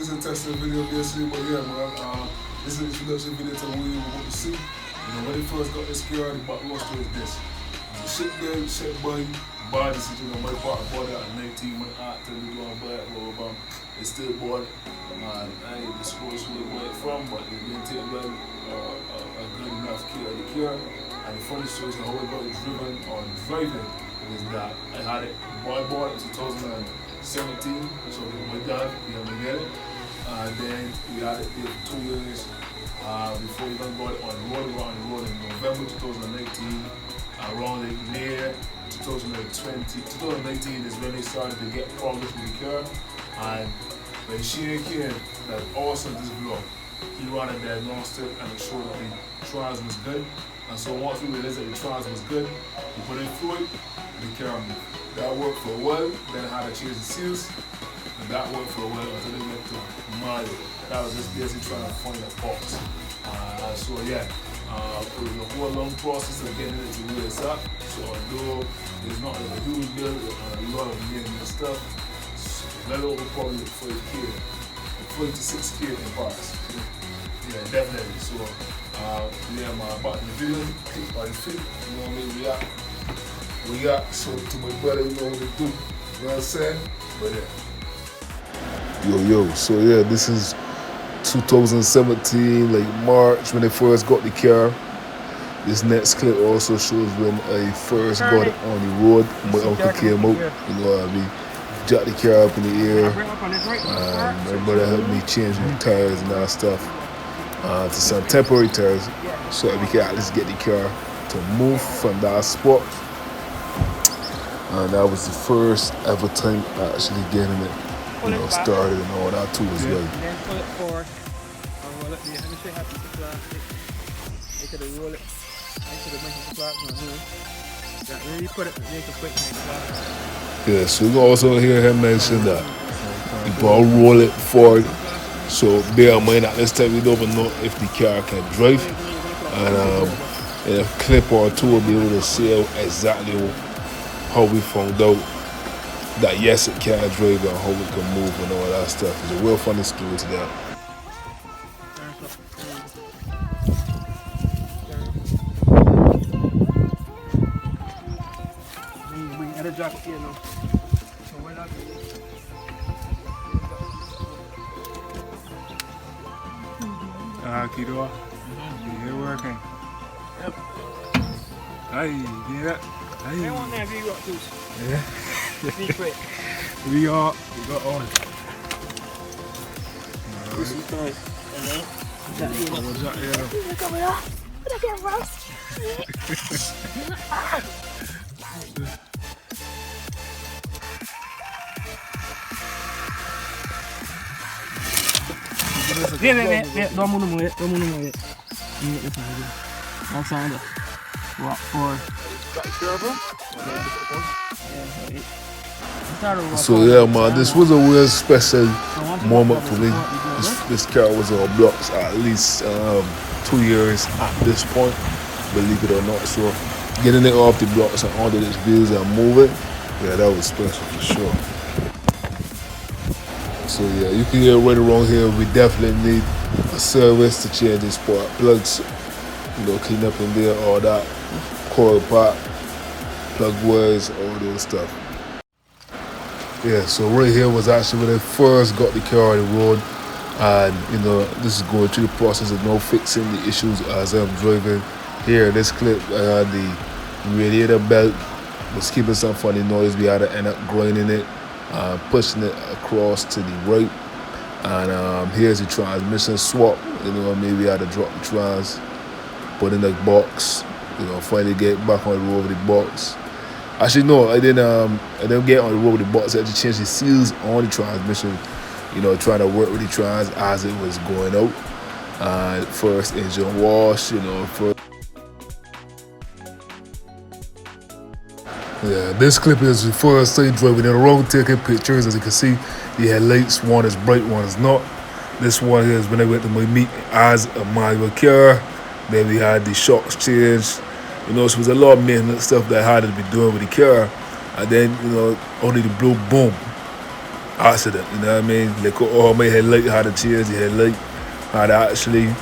is a testing video, basically, but yeah, man, this is an introduction video to what you want to see. You know, when they first got this car, the back roster is this. Shit good, shit boy, bad decision on my part, bought it at 19, went out to the door, buy it, blah, blah, blah. They still bought it. I ain't disclose where they bought it from, but they didn't take well, a good enough care of the car. And the funny story is how I got it driven or driving is that I had it, bought it in 2017, so my dad, he helped me get it. And then we had it there for 2 years before we even got it on the road. We were on the road in November 2019. Around near 2019 is when they started to get problems with the car. And when Shane came, that awesome this vlog, he ran a diagnostic and it showed that the trans was good. And so once we realized that the trans was good, we put in fluid, the car moved. That worked for a while, then I had to change the seals, and that worked for a while until they went to Mali. That was just basically trying to find a box. So yeah, it was a whole long process of getting it to where it's at. So although there's not a huge bill, a lot of maintenance stuff, let over probably 40 to 6K in parts. Yeah, definitely. So yeah, man, back in the video, click by the feet, you know what I mean? We got so to my brother, you know what to do. You know what I'm saying? But yeah. Yo, so yeah, this is 2017, like March, when they first got the car. This next clip also shows when I first got it on the road. My uncle came out, you know what I mean? Jacked the car up in the air. My brother helped me change the tires and that stuff to some temporary tires so that we can at least get the car to move from that spot. And that was the first ever time actually getting it, you know, started and all that too as well. Then pull it forward and roll it. Let me show you how to put the plastic. You could roll it into the middle of the plastic. Yeah, when you put it, make a quick plastic. Yeah, so you can also hear him mention that you can roll it forward. So bear in mind at this time we don't even know if the car can drive. And in a clip or two we'll be able to see exactly how we found out that yes, it can drive and how it can move and all that stuff. It's a real funny story to that. Kido, you're working. Yep. Hey, get that? Hey. They want that big rock too. Yeah. Secret. we got on. This is nice. What's that here? Coming up. Look at Ross. Wait. Don't move it. Outside the rock forward. So yeah, man, this was a real special moment for me. This car was on blocks at least 2 years at this point, believe it or not. So getting it off the blocks and onto these wheels and moving, yeah, that was special for sure. So yeah, you can hear right around here, we definitely need a service to change the spark plugs, you know, clean up in there, all that, coil part, plug wires, all those stuff. Yeah, so right here was actually when I first got the car on the road, and you know, this is going through the process of now fixing the issues as I'm driving. Here in this clip, I had the radiator belt was keeping some funny noise. We had to end up grinding it, pushing it across to the right, and here's the transmission swap. You know, maybe I had to drop the trans, put in the box, you know, finally get back on the road with the box. Actually, no, I didn't get on the road with the box. I had to change the seals on the transmission, you know, trying to work with the trans as it was going out. First engine wash, you know, yeah, this clip is the first time driving in the road, taking pictures. As you can see, the headlights, one is bright, one is not. This one here is when I went to my meet as a manual car. Then we had the shocks changed. You know, so it was a lot of maintenance stuff that I had to be doing with the car. And then, you know, only the blue boom. accident, you know what I mean? Like all my headlight, how to change the headlight, how to actually,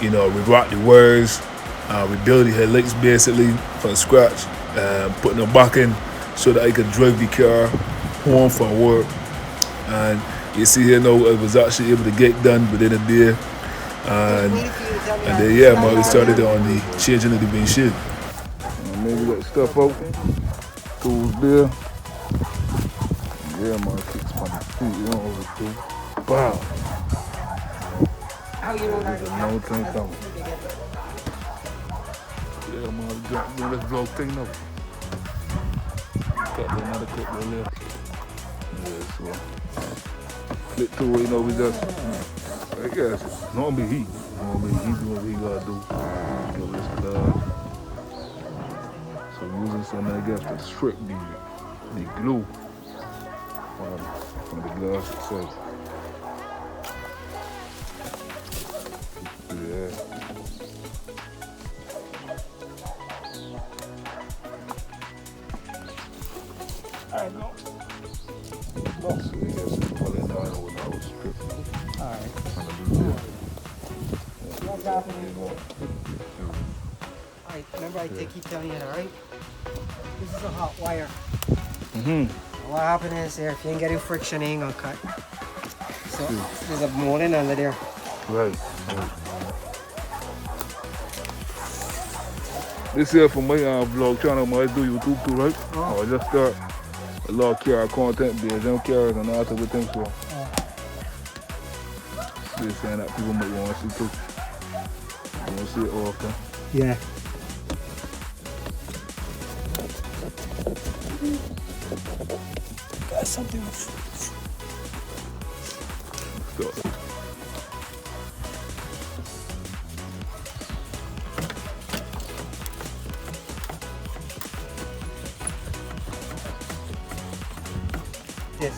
you know, rewrite the wires, rebuild the headlights basically from scratch, putting them back in so that I could drive the car home from work. And you see here now, I was actually able to get done within a day. And then yeah, man, we started on the changing of the windshield. Maybe let stuff out, tools there. Yeah, man, kicks on the feet, you know what we do. Wow. How you know that? There's no thing coming. Yeah, man, let's blow thing up. Cut another clip right there. Yeah, so click to it, you know, we just, I guess, not be heat. Not be heat doing what he gotta do. Get this glove. So using some, I guess, to strip the glue from the glass itself. Yeah. Alright, no. So we got some pulling down with our strip. Alright. Alright, remember I keep telling you that, right? This is a hot wire. What happened is there, if you ain't getting friction, it ain't gonna cut. So there's a molding under there. Right. This here for my vlog channel, I do YouTube too, right? I just start a lot of car content based on cars and all type of things, so they're saying that people might want to see too. You want to see it often. Yeah. Got something. So, This. A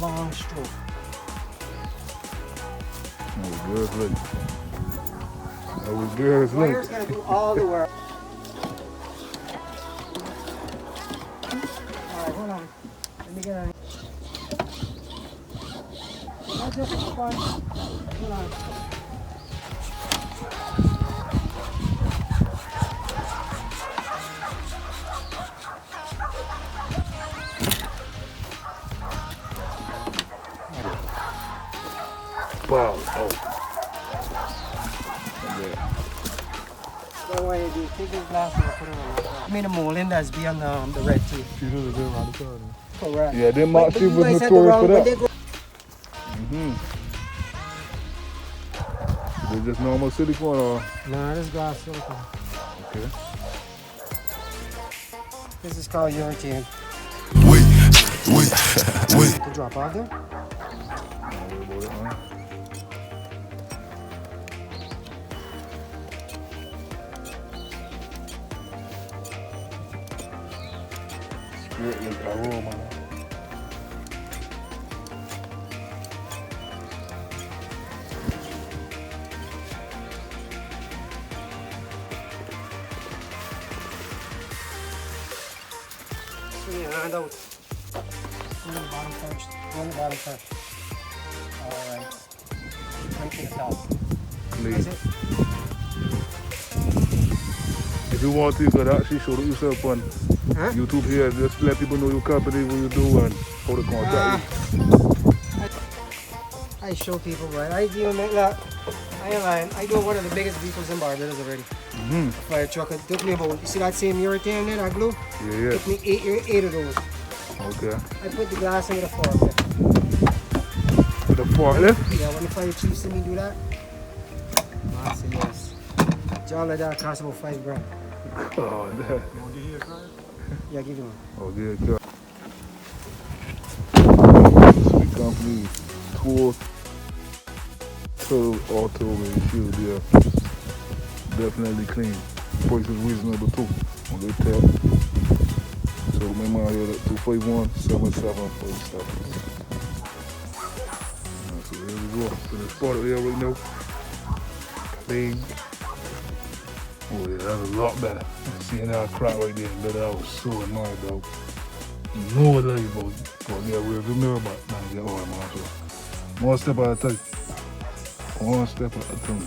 long stroke. oh, good look. That was good Wire's look. gonna do all the work. Alright, hold on. Let me get on. Not just for fun. Hold on. Wow. Oh. What I want you to do, take this glass and put it on the car. I mean the molding that's beyond the red tape. You know they're around the car. Correct. Yeah, they might see you was guys had the notorious wrong, for when that. they go, They're just normal silicone or? nah, this glass silicone. Okay. This is called urethane. Wait. To drop out there? Don't worry about it, man. Great like aroma. Swing your hand out. Go on the bottom first. Go on the bottom first. Alright. Right to the top. Clean. Is it? If you want to, you could actually show yourself on YouTube here. Just let people know your company, what you do, and how to contact you. I show people, but I do make that. I ain't lying. I do one of the biggest vehicles in Barbados already. Fire truck. It took me about, you see that same urethane there, that glue? Yeah, It took me eight of those. Okay. I put the glass in with a forklift. With the forklift? Yeah, when the fire chief see me do that, I say yes. Job like that cost about $5 grand. Oh, that. Yeah, give him one. Oh, good God. Sweet company. Total auto windshield, yeah. Definitely clean. Price is reasonable too. On their tap. So my mind here at 251-7747. So here we go. So the spot here right now. Clean. Oh yeah, that was a lot better. Seeing that crack right there, that was so annoying though. No lie about get away with mirror, but man, get all man. So one step at a time. One step at a time.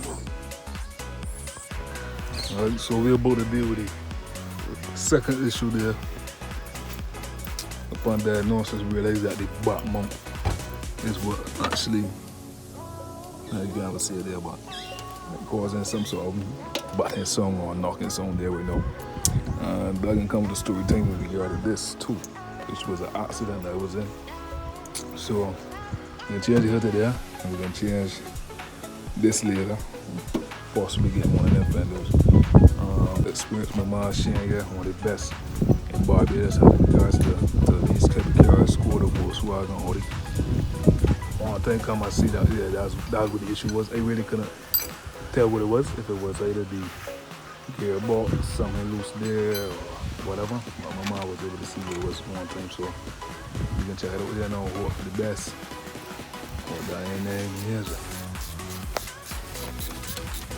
Alright, so we're about to deal with the second issue there. Upon diagnosis, we realize that the back mount is what actually, you can't say there, but causing some sort of batting song or knocking song there, we know. And I can come with a story time with regard to this too, which was an accident that I was in. So we're gonna change the hood there, and we're gonna change this later. Possibly get one of them fenders. Experience my mom sharing here, one of the best in Barbados in regards to these type of cars, Skoda, VOLKSWAGEN, Audi. One thing come I see that, yeah, that's what the issue was. I really couldn't tell what it was, if it was either the gearbox, something loose there, or whatever. But my mom was able to see what it was one time, so you can check it out there now, hope for the best. What that ain't there, yes.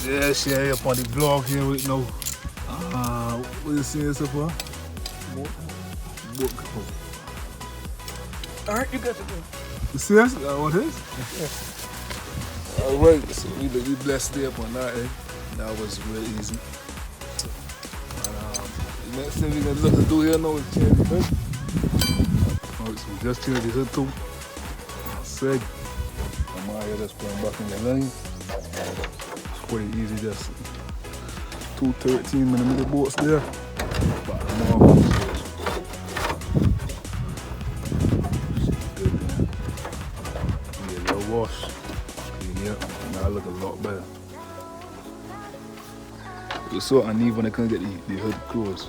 Yeah, share up on the vlog here with no what you seeing so far? Alright, you got to go. You serious? What is? Yeah. Alright, so we blessed there up on that, eh? That was really easy. And, the next thing we're gonna look to do here now is change the hood. Alright, so we just changed the hood too. Sick. I'm out here just putting back in the lane. Pretty easy, just 2 13mm bolts there. But no, yeah, a little wash. Clean it up. Now I look a lot better. It was so uneven when I couldn't get the hood closed.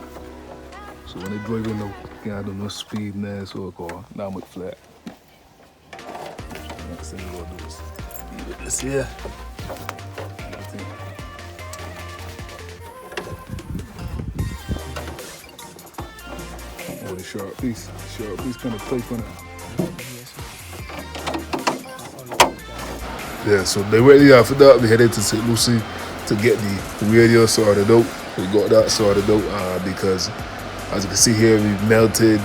So when they drive in, you can't do no speed now, so I call now I'm flat. Next thing we're gonna do is leave this here. The sharp piece kind of tight on it. Yeah, so directly after that, we headed to St. Lucie to get the radio sorted out. We got that sorted out because, as you can see here, we melted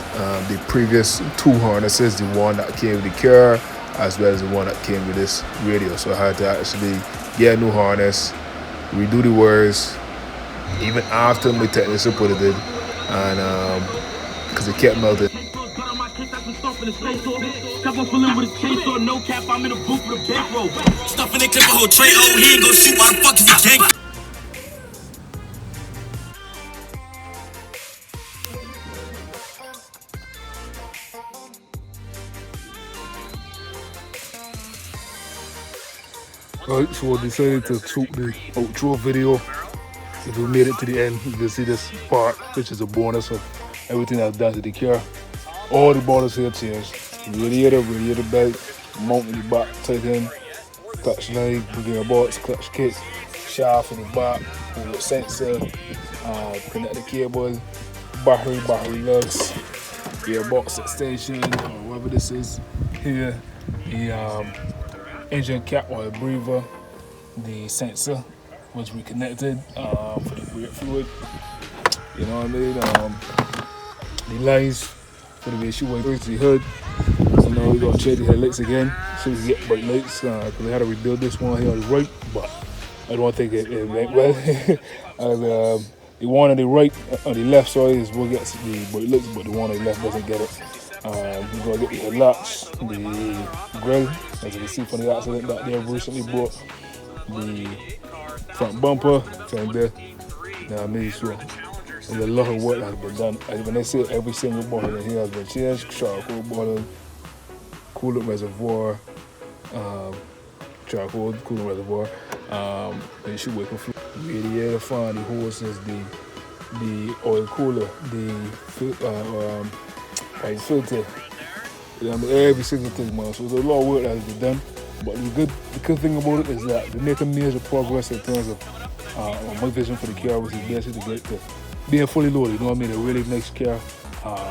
the previous 2 harnesses, the one that came with the car, as well as the one that came with this radio. So I had to actually get a new harness, redo the wires, even after my technician put it in, and because it kept melting. Alright, so I decided to shoot the outro video. If we made it to the end, you can see this part, which is a bonus of everything I've done to the car. All the borders here changed. Radiator belt, mount in the back, tighten, clutch line, gearbox, clutch kit, shaft in the back, sensor, connect the cable, battery lugs, gearbox extension, or whatever this is here, the engine cap or breather, the sensor, which we connected for the brake fluid. You know what I mean? The lines for the windshield wipers, the hood. So now we're gonna check the headlights again so we can get bright lights. Because we had to rebuild this one here on the right, but I don't think it went well. The one on the right, on the left, sorry, is what gets the bright lights, but the one on the left doesn't get it. We're gonna get the headlights, the grill, as you can see from the accident that they recently bought, the front bumper, thing there. Now I made sure. There's a lot of work that has been done. And when I say every single bottle in here has been changed, charcoal bottle, coolant reservoir, charcoal coolant reservoir, the issue with fluid, radiator fan, the hoses, the oil cooler, the filter. You know, every single thing, man. So there's a lot of work that has been done. But the good thing about it is that they're making major progress in terms of my vision for the car, which is basically to get to being fully loaded. You know what I mean? A really nice car.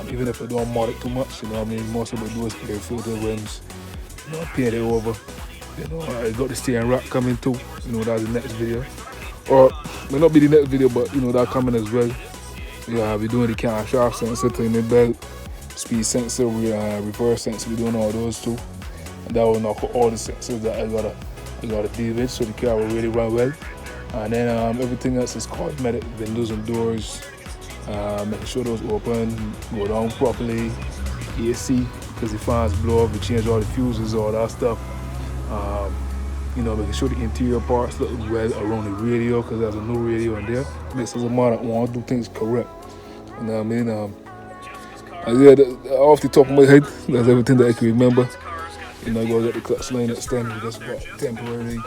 Even if I don't mod it too much, you know what I mean? Most of it do is air filter rims, you know, paint it over. You know, I got the steering rack coming too. You know, that's the next video. Or may not be the next video, but you know, that coming as well. Yeah, I'll be doing the camshaft sensor, timing belt, speed sensor, reverse sensor. We're doing all those too. And that will knock out all the sensors that I gotta deal with, so the car will really run well. And then everything else is cosmetic, windows and doors, making sure those open, go down properly, AC, because the fans blow up, we change all the fuses, all that stuff. You know, making sure the interior parts look well around the radio, because there's a new radio in there. This is a man that want to do things correct. You know what I mean? Yeah, off the top of my head, that's everything that I can remember. You know, I gotta get the clutch line extended, just got temporarily,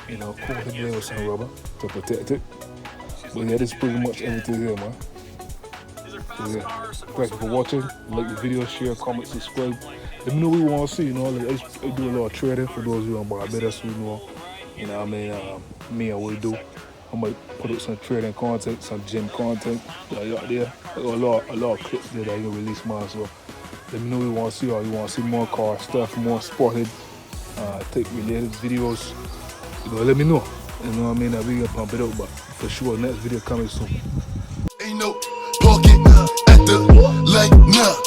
you know, coated there with some rubber to protect it. But yeah, that's pretty much everything here, man. So yeah, thank you for watching. Like the video, share, comment, subscribe. Let me know what you want to see, you know. Like, I do a lot of trading for those who are Barbados, you know what I mean, me and what we do. I might put up some trading content, some gym content out there. I got a lot of clips there that I can release, man. So let me know what you want to see, or you want to see more car stuff, more sported, tech related videos. You know, let me know. You know what I mean? That we can pump it up, but for sure, next video coming soon. Ain't no parking at the light now.